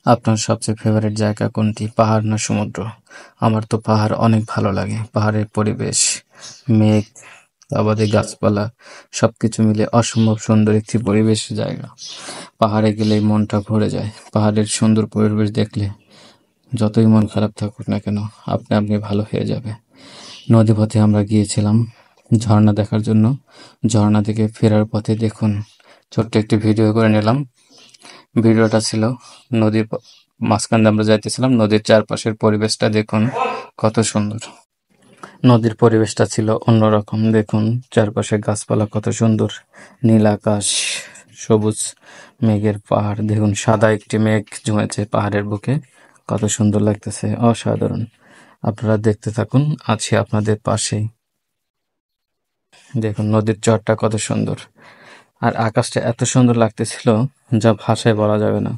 আপনার সবচেয়ে ফেভারিট জায়গা কোনটি, পাহাড় না সমুদ্র? আমার তো পাহাড় অনেক ভালো লাগে। পাহাড়ের পরিবেশ, মেঘ, তা বাদে গাছপালা, সবকিছু মিলে অসম্ভব সুন্দর একটি পরিবেশ জায়গা। পাহাড়ে গেলেই মনটা ভরে যায়। পাহাড়ের সুন্দর পরিবেশ দেখলে যতই মন খারাপ থাকুক না কেন, আপনি আপনি ভালো হয়ে যাবে। নদীপথে আমরা গিয়েছিলাম ঝর্ণা দেখার জন্য। ঝর্ণা থেকে ফেরার পথে দেখুন, ছোট্ট একটি ভিডিও করে নিলাম। ভিডিওটা ছিল নদীর মাঝখান দিয়ে আমরা যাইতেছিলাম, নদীর চারপাশের পরিবেশটা দেখুন কত সুন্দর। নদীর পরিবেশটা ছিল অন্যরকম। দেখুন চারপাশে গাছপালা কত সুন্দর, নীল আকাশ, সবুজ মেঘের পাহাড়। দেখুন সাদা একটি মেঘ জমেছে পাহাড়ের বুকে, কত সুন্দর লাগতেছে, অসাধারণ। আপনারা দেখতে থাকুন, আছি আপনাদের পাশেই। দেখুন নদীর চরটা কত সুন্দর, আর আকাশটা এত সুন্দর লাগতেছিল যা ভাষায় বলা যাবে না।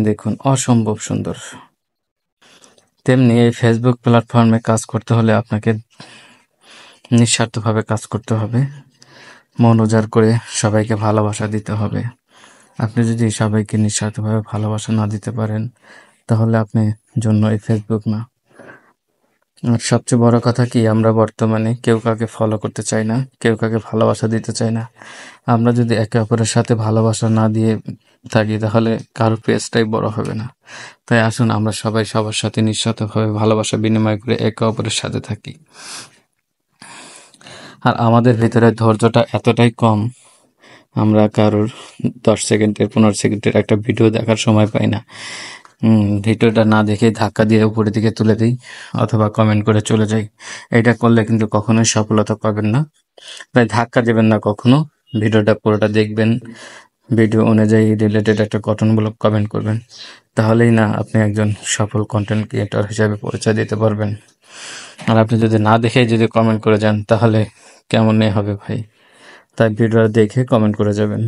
দেখুন অসম্ভব সুন্দর। তেমনি এই ফেসবুক প্ল্যাটফর্মে কাজ করতে হলে আপনাকে নিঃস্বার্থভাবে কাজ করতে হবে, মন উজাড় করে সবাইকে ভালোবাসা দিতে হবে। আপনি যদি সবাইকে নিঃস্বার্থভাবে ভালোবাসা না দিতে পারেন, তাহলে আপনি জন্য এই ফেসবুক না। আর সবচেয়ে বড় কথা কি, আমরা বর্তমানে কেউ কাউকে ফলো করতে চাই না, কেউ কাউকে ভালোবাসা দিতে চাই না। আমরা যদি একে অপরের সাথে ভালোবাসা না দিয়ে থাকি, তাহলে কারো পেজটাই বড় হবে না। তাই আসুন আমরা সবাই সবার সাথে নিঃস্বার্থভাবে ভালোবাসা বিনিময় করে একে অপরের সাথে থাকি। আর আমাদের ভিতরে ধৈর্যটা এতটাই কম, আমরা কারোর 10 সেকেন্ডের 15 সেকেন্ডের একটা ভিডিও দেখার সময় পাই না। ভিডিওটা না দেখে ধাক্কা দিয়ে উপরের দিকে তুলে দিই, অথবা কমেন্ট করে চলে যাই। এটা করলে কিন্তু কখনোই সফলতা পাবেন না। তাই ধাক্কা দেবেন না কখনো, ভিডিওটা পুরোটা দেখবেন, ভিডিও অনুযায়ী রিলেটেড একটা গঠনমূলক কমেন্ট করবেন। তাহলেই না আপনি একজন সফল কন্টেন্ট ক্রিয়েটর হিসাবে পরিচয় দিতে পারবেন। আর আপনি যদি না দেখে যদি কমেন্ট করে যান, তাহলে কেমন হবে ভাই? তাই ভিডিওটা দেখে কমেন্ট করে যাবেন।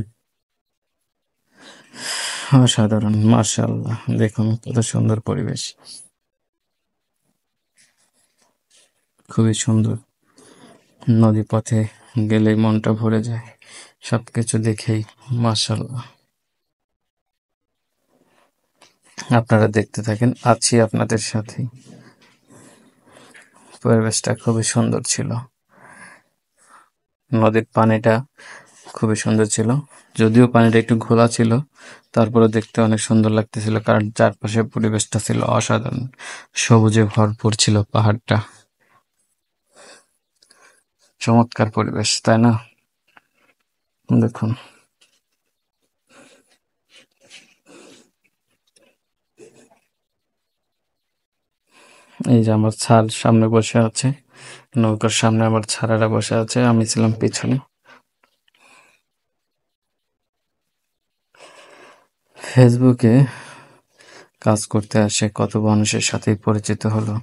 অসাধারণ, মাশাআল্লাহ। দেখুন কত সুন্দর পরিবেশ, খুবই সুন্দর। নদী পথে গেলেই মনটা ভরে যায় সবকিছু দেখেই, মাশাআল্লাহ। আপনারা দেখতে থাকেন, আছি আপনাদের সাথে। পরিবেশটা খুবই সুন্দর ছিল, নদীর পানিটা খুবই সুন্দর ছিল। যদিও পানিটা একটু ঘোলা ছিল, তারপরে দেখতে অনেক সুন্দর লাগতেছিল, কারণ চারপাশে পরিবেশটা ছিল অসাধারণ, সবুজে ভরপুর ছিল পাহাড়টা। চমৎকার পরিবেশ, তাই না? দেখুন এই যে আমার স্যার সামনে বসে আছে, নৌকার সামনে আমার ছাড়ারা বসে আছে, আমি ছিলাম পিছনে। ফেসবুকে কাজ করতে আসে কত মানুষের সাথেই পরিচিত হলো,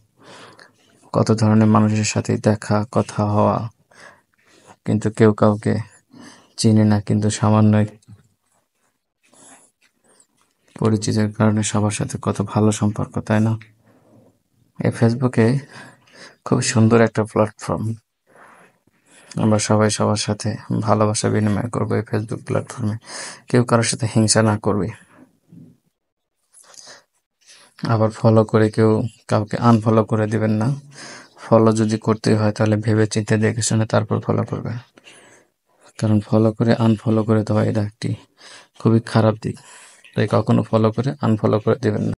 কত ধরনের মানুষের সাথে দেখা কথা হওয়া, কিন্তু কেউ কাউকে চিনি না, কিন্তু সামান্য পরিচিতির কারণে সবার সাথে কত ভালো সম্পর্ক, তাই না? এই ফেসবুকে খুব সুন্দর একটা প্ল্যাটফর্ম। আমরা সবাই সবার সাথে ভালোবাসা বিনিময় করবো এই ফেসবুক প্ল্যাটফর্মে। কেউ কারোর সাথে হিংসা না করবে। আবার ফলো করে কেউ কাউকে আনফলো করে দিবেন না। ফলো যদি করতেই হয়, তাহলে ভেবে চিন্তে দেখে শুনে তারপর ফলো করবেন। কারণ ফলো করে আনফলো করে দেওয়া এটা একটি খুবই খারাপ দিক। তাই কখনো ফলো করে আনফলো করে দিবেন না।